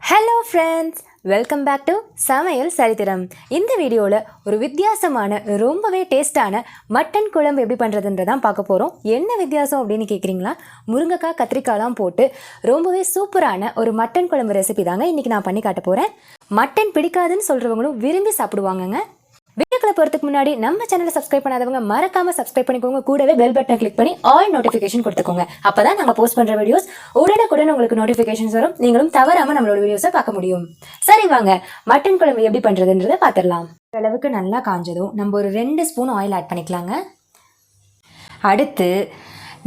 Hello friends, welcome back to Samayal Sarithiram. இந்த வீடியோவில் ஒரு வித்தியாசமான ரொம்பவே டேஸ்டான மட்டன் குழம்பு எப்படி பண்ணுறதுன்றதான் பார்க்க போகிறோம். என்ன வித்தியாசம் அப்படின்னு கேட்குறீங்களா? முருங்கைக்காய் கத்திரிக்காய்லாம் போட்டு ரொம்பவே சூப்பரான ஒரு மட்டன் குழம்பு ரெசிபி தாங்க இன்றைக்கி நான் பண்ணி காட்ட போகிறேன். மட்டன் பிடிக்காதுன்னு சொல்கிறவங்களும் விரும்பி சாப்பிடுவாங்கங்க. வீடியோக்குள்ள போகிறதுக்கு முன்னாடி நம்ம சேனலை சப்ஸ்கிரைப் பண்ணாதவங்க மறக்காம சப்ஸ்கிரைப் பண்ணிக்கோங்க. கூடவே பெல் பட்டனை கிளிக் பண்ணி ஆல் நோட்டிஃபிகேஷன் கொடுத்துக்கோங்க. அப்பதான் நாங்கள் போஸ்ட் பண்ற வீடியோஸ் உடனுக்குடன் உங்களுக்கு நோட்டிஃபிகேஷன்ஸ் வரும். நீங்களும் தவறாம நம்மளோட வீடியோஸை பார்க்க முடியும். சரி வாங்க, மட்டன் குழம்பு எப்படி பண்றதுன்றதை பார்த்துடலாம். அளவுக்கு நல்லா காஞ்சதும் நம்ம ஒரு 2 ஸ்பூன் ஆயில் ஆட் பண்ணிக்கலாங்க. அடுத்து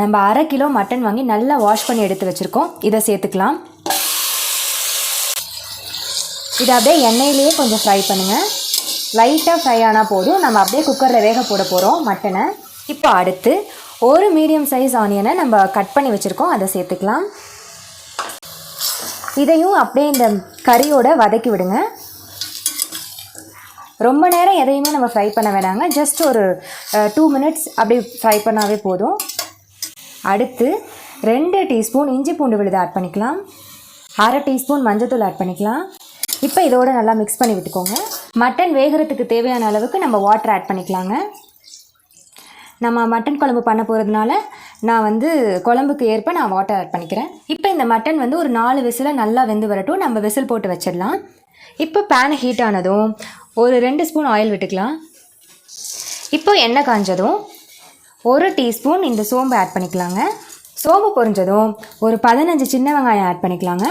நம்ம 1/2 கிலோ மட்டன் வாங்கி நல்லா வாஷ் பண்ணி எடுத்து வச்சிருக்கோம். இதை சேர்த்துக்கலாம். இதை அப்படியே எண்ணெயிலேயே கொஞ்சம் ஃப்ரை பண்ணுங்க. லைட்டாக ஃப்ரை ஆனால் போதும். நம்ம அப்படியே குக்கரில் வேக போட போகிறோம் மட்டனை. இப்போ அடுத்து ஒரு மீடியம் சைஸ் ஆனியனை நம்ம கட் பண்ணி வச்சுருக்கோம், அதை சேர்த்துக்கலாம். இதையும் அப்படியே இந்த கறியோட வதக்கி விடுங்க. ரொம்ப நேரம் எதையுமே நம்ம ஃப்ரை பண்ண வேணாங்க. ஜஸ்ட் ஒரு 2 மினிட்ஸ் அப்படி ஃப்ரை பண்ணாவே போதும். அடுத்து 2 டீஸ்பூன் இஞ்சி பூண்டு விழுது ஆட் பண்ணிக்கலாம். 1/2 டீஸ்பூன் மஞ்சத்தூள் ஆட் பண்ணிக்கலாம். இப்போ இதோட நல்லா மிக்ஸ் பண்ணி விட்டுக்கோங்க. மட்டன் வேகிறதுக்கு தேவையான அளவுக்கு நம்ம வாட்டர் ஆட் பண்ணிக்கலாங்க. நம்ம மட்டன் குழம்பு பண்ண போகிறதுனால நான் குழம்புக்கு ஏற்ப நான் வாட்டர் ஆட் பண்ணிக்கிறேன். இப்போ இந்த மட்டன் ஒரு 4 விசிலை நல்லா வெந்து வரட்டும். நம்ம விசில் போட்டு வச்சிடலாம். இப்போ பேன் ஹீட் ஆனதும் ஒரு 2 ஸ்பூன் ஆயில் விட்டுக்கலாம். இப்போ எண்ணெய் காஞ்சதும் 1 டீஸ்பூன் இந்த சோம்பு ஆட் பண்ணிக்கலாங்க. சோம்பு பொரிஞ்சதும் ஒரு 15 சின்ன வெங்காயம் ஆட் பண்ணிக்கலாங்க.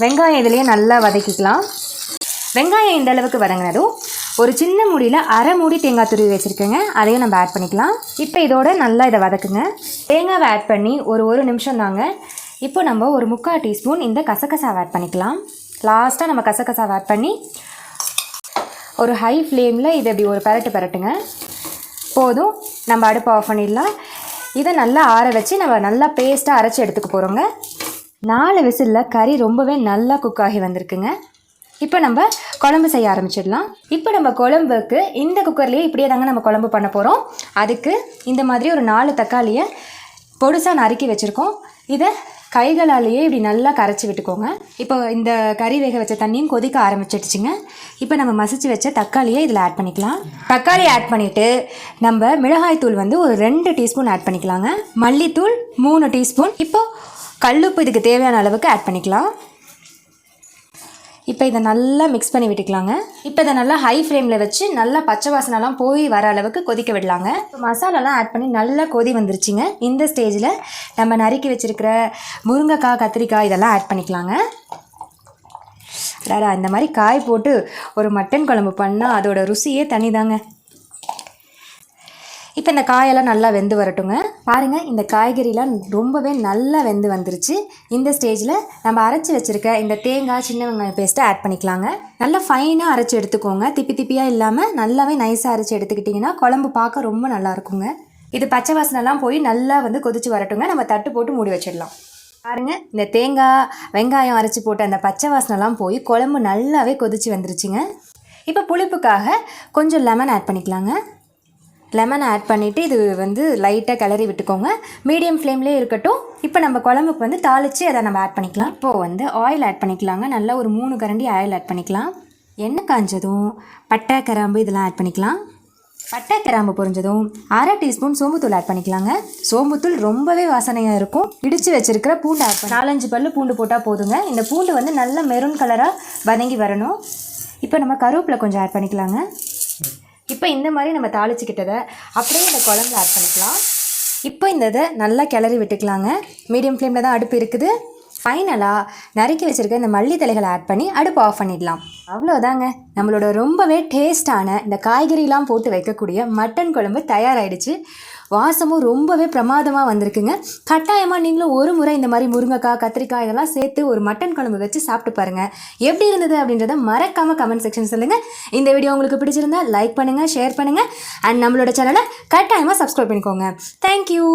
வெங்காயம் இதுலேயே நல்லா வதக்கிக்கலாம். வெங்காயம் இந்த அளவுக்கு வதங்கினதும் ஒரு சின்ன மூடியில் 1/2 மூடி தேங்காய் துருவி வச்சுருக்கேங்க, அதையும் நம்ம ஆட் பண்ணிக்கலாம். இப்போ இதோட நல்லா இதை வதக்குங்க. தேங்காவை ஆட் பண்ணி ஒரு நிமிஷம் தாங்க. இப்போ நம்ம ஒரு 3/4 டீஸ்பூன் இந்த கசகசாவை ஆட் பண்ணிக்கலாம். லாஸ்ட்டாக நம்ம கசகசாவை ஆட் பண்ணி ஒரு ஹை ஃப்ளேமில் இதை இப்படி ஒரு பரட்டுங்க. போதும், நம்ம அடுப்பை ஆஃப் பண்ணிடலாம். இதை நல்லா ஆற வச்சு நம்ம நல்லா பேஸ்ட்டாக அரைச்சி எடுத்துக்க போகிறோங்க. 4 விசிலில் கறி ரொம்பவே நல்லா குக் ஆகி வந்திருக்குங்க. இப்போ நம்ம குழம்பு செய்ய ஆரம்பிச்சிடலாம். இப்போ நம்ம குழம்புக்கு இந்த குக்கர்லேயே இப்படியே தாங்க நம்ம குழம்பு பண்ண போகிறோம். அதுக்கு இந்த மாதிரி ஒரு 4 தக்காளியை பொடுசாக நறுக்கி வச்சுருக்கோம். இதை கைகளாலேயே இப்படி நல்லா கரைச்சி விட்டுக்கோங்க. இப்போ இந்த கறி வேக வச்ச தண்ணியும் கொதிக்க ஆரம்பிச்சிடுச்சுங்க. இப்போ நம்ம மசிச்சு வச்ச தக்காளியை இதில் ஆட் பண்ணிக்கலாம். தக்காளி ஆட் பண்ணிவிட்டு நம்ம மிளகாய்த்தூள் ஒரு 2 டீஸ்பூன் ஆட் பண்ணிக்கலாங்க. மல்லித்தூள் 3 டீஸ்பூன். இப்போ கல்லுப்பு இதுக்கு தேவையான அளவுக்கு ஆட் பண்ணிக்கலாம். இப்போ இதை நல்லா மிக்ஸ் பண்ணி விட்டுக்கலாங்க. இப்போ இதை நல்லா ஹை ஃப்ளேமில் வச்சு நல்லா பச்சை வாசனைலாம் போய் வர அளவுக்கு கொதிக்க விடலாங்க. இப்போ மசாலாலாம் ஆட் பண்ணி நல்லா கொதி வந்துருச்சுங்க. இந்த ஸ்டேஜில் நம்ம நறுக்கி வச்சுருக்கிற முருங்கைக்காய் கத்திரிக்காய் இதெல்லாம் ஆட் பண்ணிக்கலாங்க. அடடா, இந்த மாதிரி காய் போட்டு ஒரு மட்டன் குழம்பு பண்ணால் அதோட ருசியே தனிதாங்க. இப்போ இந்த காயெல்லாம் நல்லா வெந்து வரட்டுங்க. பாருங்கள், இந்த காய்கறிலாம் ரொம்பவே நல்லா வெந்து வந்துருச்சு. இந்த ஸ்டேஜில் நம்ம அரைச்சி வச்சுருக்க இந்த தேங்காய் சின்ன வெங்காயம் பேஸ்ட்டை ஆட் பண்ணிக்கலாங்க. நல்லா ஃபைனாக அரைச்சி எடுத்துக்கோங்க. திப்பியாக இல்லாமல் நல்லாவே நைஸாக அரைச்சி எடுத்துக்கிட்டிங்கன்னா குழம்பு பார்க்க ரொம்ப நல்லா இருக்குங்க. இது பச்சை வாசனைலாம் போய் நல்லா கொதிச்சு வரட்டுங்க. நம்ம தட்டு போட்டு மூடி வச்சிடலாம். பாருங்கள், இந்த தேங்காய் வெங்காயம் அரைச்சி போட்டு அந்த பச்சை வாசனைலாம் போய் குழம்பு நல்லாவே கொதிச்சு வந்துருச்சுங்க. இப்போ புளிப்புக்காக கொஞ்சம் லெமன் ஆட் பண்ணிக்கலாங்க. லெமன் ஆட் பண்ணிவிட்டு இது லைட்டாக கிளறி விட்டுக்கோங்க. மீடியம் ஃப்ளேம்லேயே இருக்கட்டும். இப்போ நம்ம குழம்புக்கு தாளித்து அதை நம்ம ஆட் பண்ணிக்கலாம். இப்போது ஆயில் ஆட் பண்ணிக்கலாங்க. நல்லா ஒரு 3 கரண்டி ஆயில் ஆட் பண்ணிக்கலாம். எண்ணெய் காஞ்சதும் பட்டை கிராம்பு இதெல்லாம் ஆட் பண்ணிக்கலாம். பட்டை கிராம்பு பொரிஞ்சதும் 1/2 டீஸ்பூன் சோம்புத்தூள் ஆட் பண்ணிக்கலாங்க. சோம்புத்தூள் ரொம்பவே வாசனையாக இருக்கும். இடித்து வச்சுருக்கிற பூண்டு ஆட் பண்ணி 4-5 பல்லு பூண்டு போட்டால் போதுங்க. இந்த பூண்டு நல்ல மெரூன் கலராக வதங்கி வரணும். இப்போ நம்ம கருவேப்பிலை கொஞ்சம் ஆட் பண்ணிக்கலாங்க. இப்போ இந்த மாதிரி நம்ம தாளிச்சிக்கிட்டதை அப்படியே இந்த குழம்புல ஆட் பண்ணிக்கலாம். இப்போ இந்த இதை நல்லா கிளறி விட்டுக்கலாங்க. மீடியம் ஃப்ளேமில் தான் அடுப்பு இருக்குது. ஃபைனலாக நறுக்கி வச்சுருக்க இந்த மல்லி தலைகளை ஆட் பண்ணி அடுப்பு ஆஃப் பண்ணிடலாம். அவ்வளோதாங்க, நம்மளோட ரொம்பவே டேஸ்டான இந்த காய்கறிலாம் போட்டு வைக்கக்கூடிய மட்டன் குழம்பு தயாராகிடுச்சு. வாசமும் ரொம்பவே பிரமாதமாக வந்திருக்குங்க. கட்டாயமாக நீங்களும் ஒரு முறை இந்த மாதிரி முருங்கைக்காய் கத்திரிக்காய் இதெல்லாம் சேர்த்து ஒரு மட்டன் குழம்பு வச்சு சாப்பிட்டு பாருங்கள். எப்படி இருந்தது அப்படின்றத மறக்காமல் கமெண்ட் செக்ஷன் சொல்லுங்கள். இந்த வீடியோ உங்களுக்கு பிடிச்சிருந்தா லைக் பண்ணுங்கள், ஷேர் பண்ணுங்கள். அண்ட் நம்மளோட சேனலை கட்டாயமாக சப்ஸ்கிரைப் பண்ணிக்கோங்க. தேங்க்யூ.